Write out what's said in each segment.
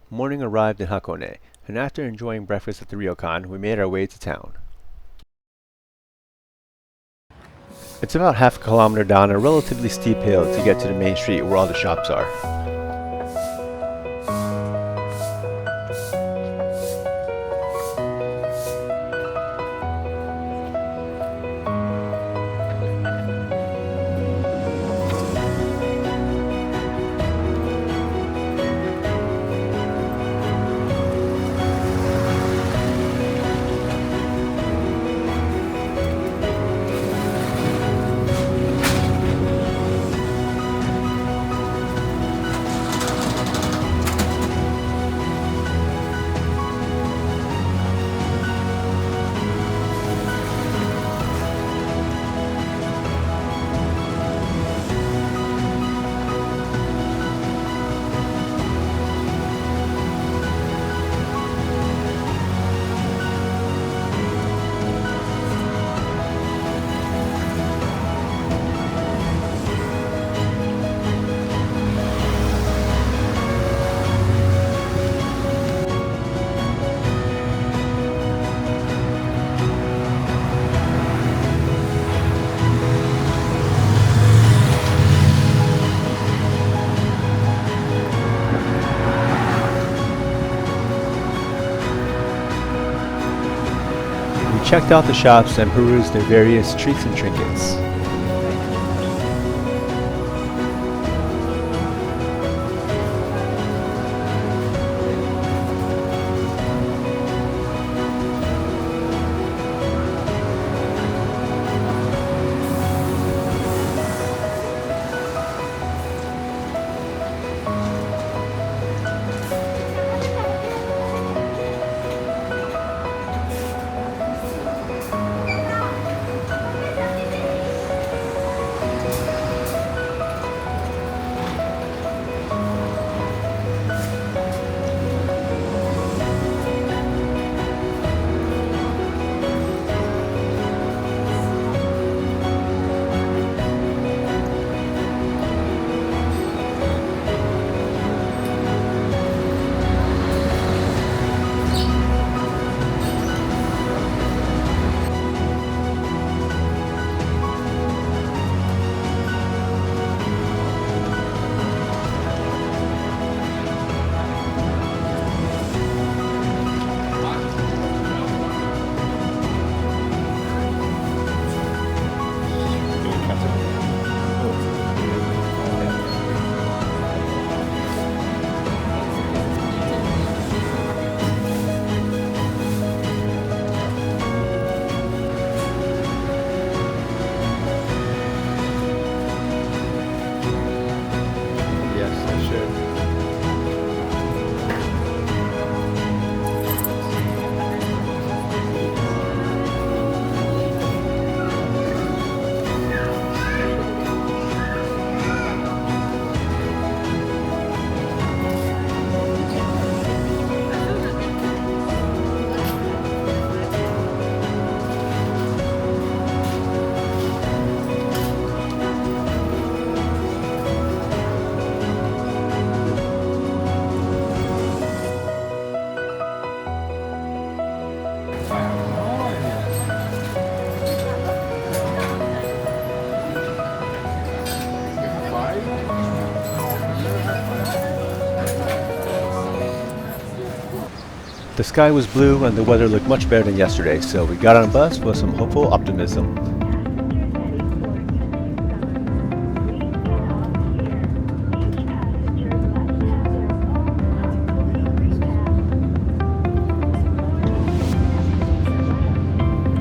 Morning arrived in Hakone, and after enjoying breakfast at the ryokan, we made our way to town. It's about half a kilometer down a relatively steep hill to get to the main street where all the shops are. We checked out the shops and perused their various treats and trinkets. The sky was blue and the weather looked much better than yesterday, so we got on a bus with some hopeful optimism.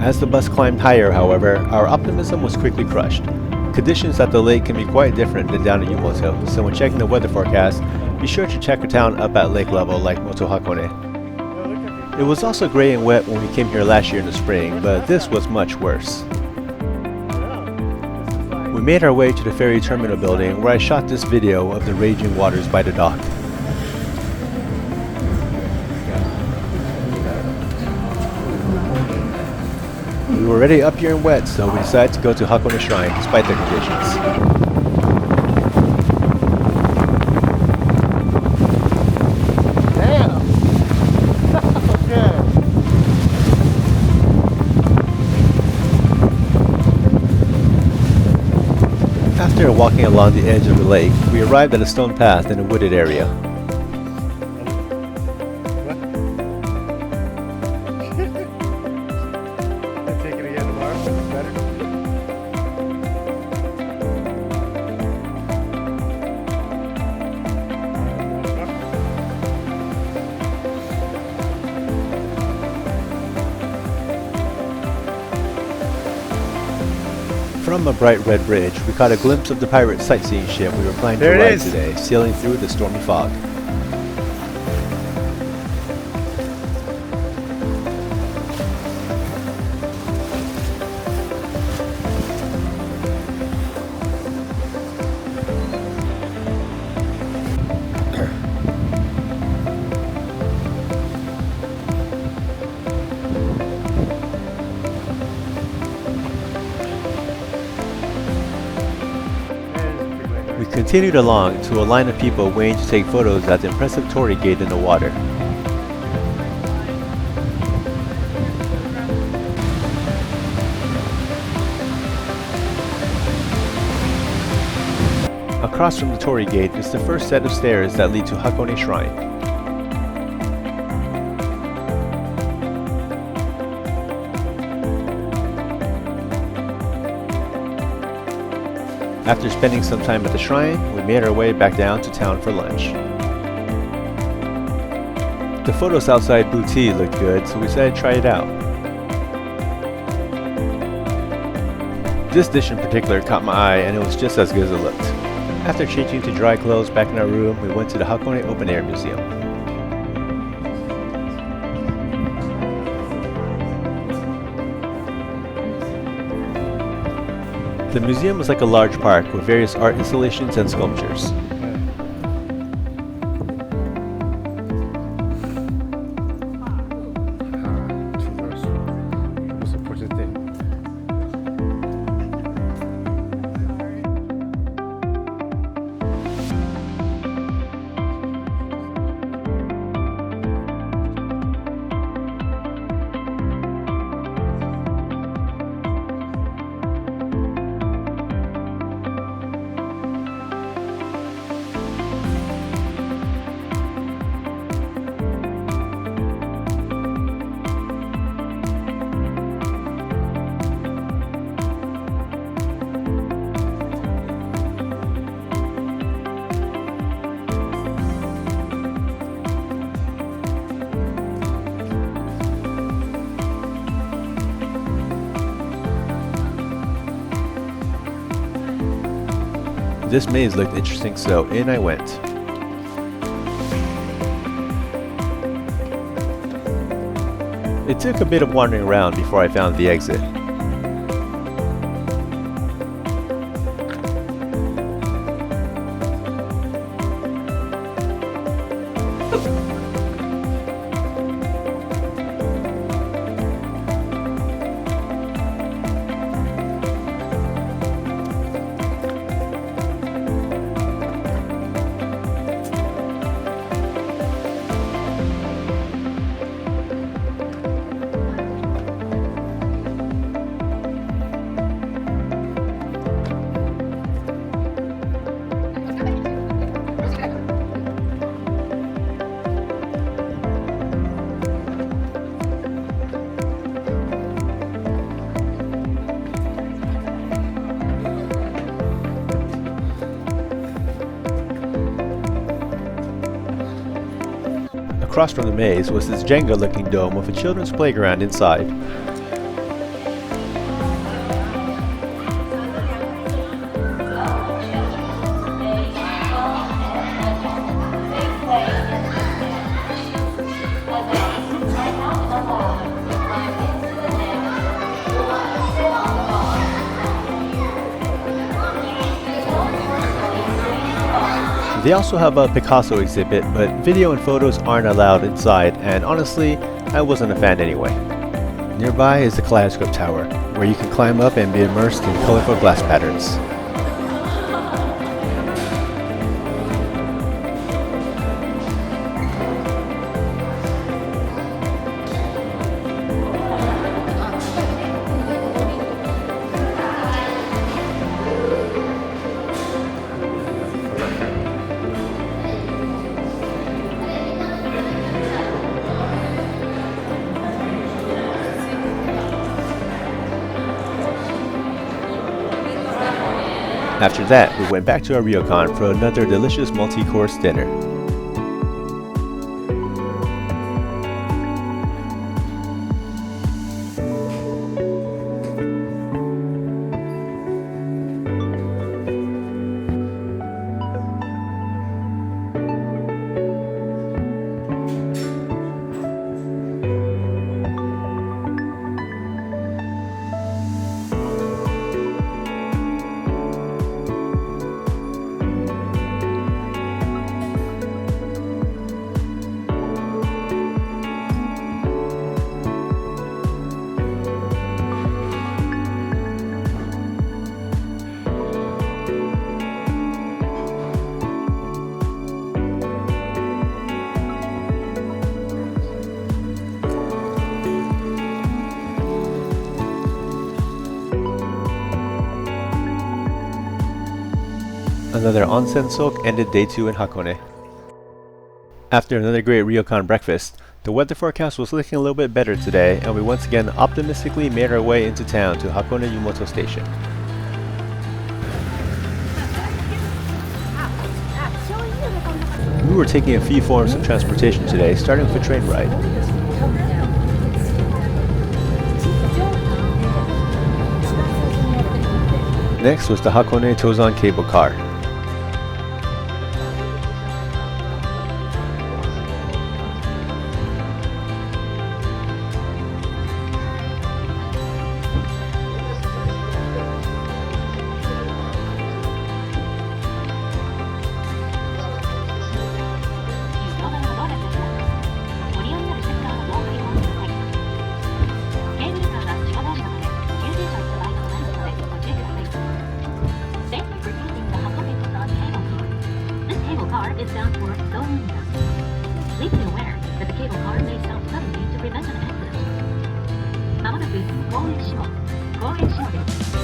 As the bus climbed higher, however, our optimism was quickly crushed. Conditions at the lake can be quite different than down at Yumoto, so when checking the weather forecast, be sure to check a town up at lake level like Moto Hakone. It was also gray and wet when we came here last year in the spring, but this was much worse. We made our way to the ferry terminal building where I shot this video of the raging waters by the dock. We were already up here and wet, so we decided to go to Hakone Shrine despite the conditions. Damn! walking along the edge of the lake, we arrived at a stone path in a wooded area. From a bright red bridge, we caught a glimpse of the pirate sightseeing ship we were planning to ride today, sailing through the stormy fog. We continued along to a line of people waiting to take photos at the impressive torii gate in the water. Across from the torii gate is the first set of stairs that lead to Hakone Shrine. After spending some time at the shrine, we made our way back down to town for lunch. The photos outside Blue Tea looked good, so we decided to try it out. This dish in particular caught my eye, and it was just as good as it looked. After changing to dry clothes back in our room, we went to the Hakone Open Air Museum. The museum was like a large park with various art installations and sculptures. This maze looked interesting, so in I went. It took a bit of wandering around before I found the exit. Across from the maze was this Jenga-looking dome with a children's playground inside. They also have a Picasso exhibit, but video and photos aren't allowed inside, and honestly, I wasn't a fan anyway. Nearby is the Kaleidoscope Tower, where you can climb up and be immersed in colorful glass patterns. After that, we went back to our ryokan for another delicious multi-course dinner. Another onsen soak ended day 2 in Hakone. After another great ryokan breakfast, the weather forecast was looking a little bit better today, and we once again optimistically made our way into town to Hakone Yumoto Station. We were taking a few forms of transportation today, starting with a train ride. Next was the Hakone Tozan cable car. Is bound for going down. Please be aware that the cable car may stop suddenly to prevent an accident. まもなく高円下です。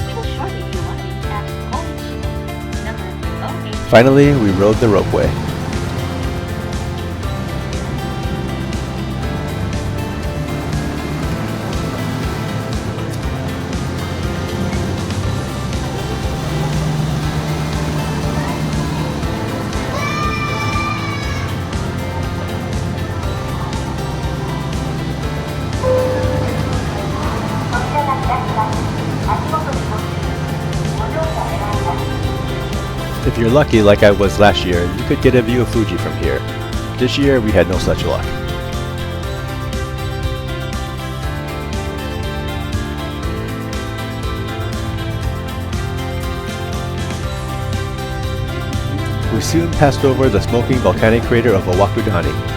We will shortly be arriving at 高円下 number 08. Finally, we rode the ropeway. If you're lucky like I was last year, you could get a view of Fuji from here. This year, we had no such luck. We soon passed over the smoking volcanic crater of Owakudani.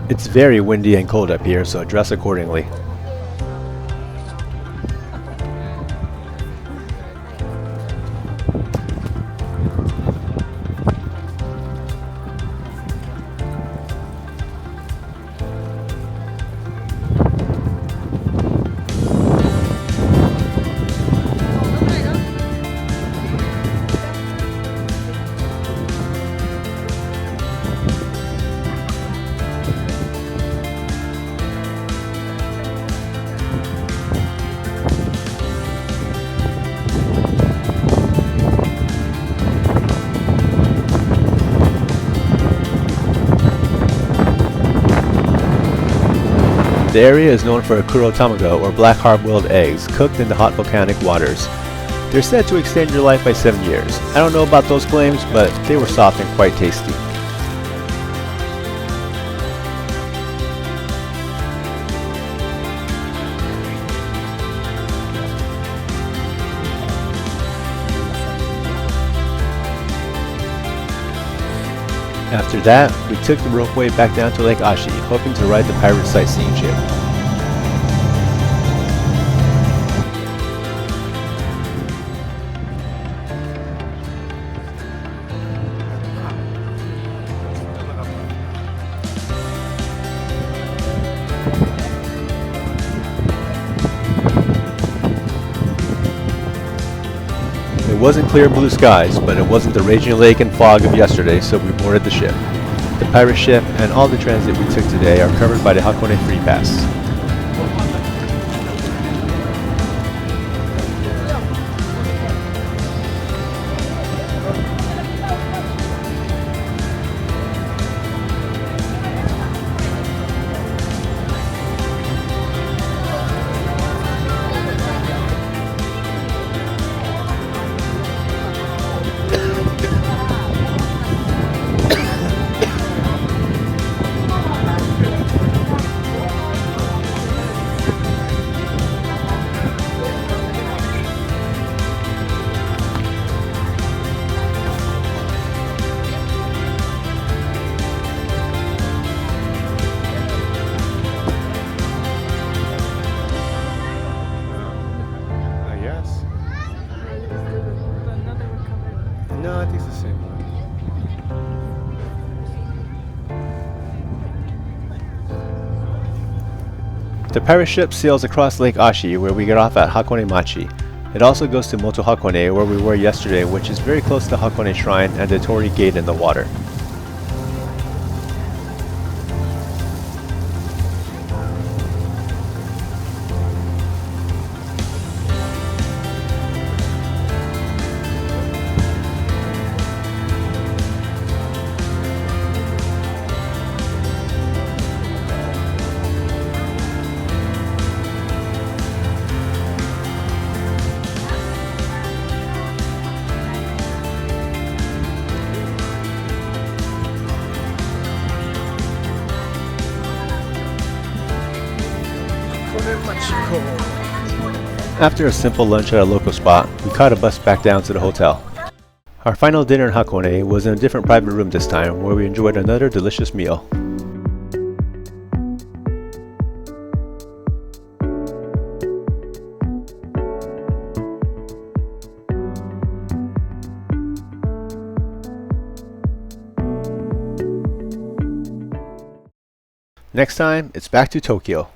It's very windy and cold up here, so dress accordingly. The area is known for akuro tamago, or black hard-boiled eggs, cooked in the hot volcanic waters. They're said to extend your life by 7 years. I don't know about those claims, but they were soft and quite tasty. After that, we took the ropeway back down to Lake Ashi, hoping to ride the pirate sightseeing ship. wasn't clear blue skies, but it wasn't the raging lake and fog of yesterday, so we boarded the ship. The pirate ship and all the transit we took today are covered by the Hakone Free Pass. No, I think it's the same one. The pirate ship sails across Lake Ashi, where we get off at Hakone Machi. It also goes to Moto Hakone, where we were yesterday, which is very close to Hakone Shrine and the Torii Gate in the water. After a simple lunch at a local spot, we caught a bus back down to the hotel. Our final dinner in Hakone was in a different private room this time, where we enjoyed another delicious meal. Next time, it's back to Tokyo.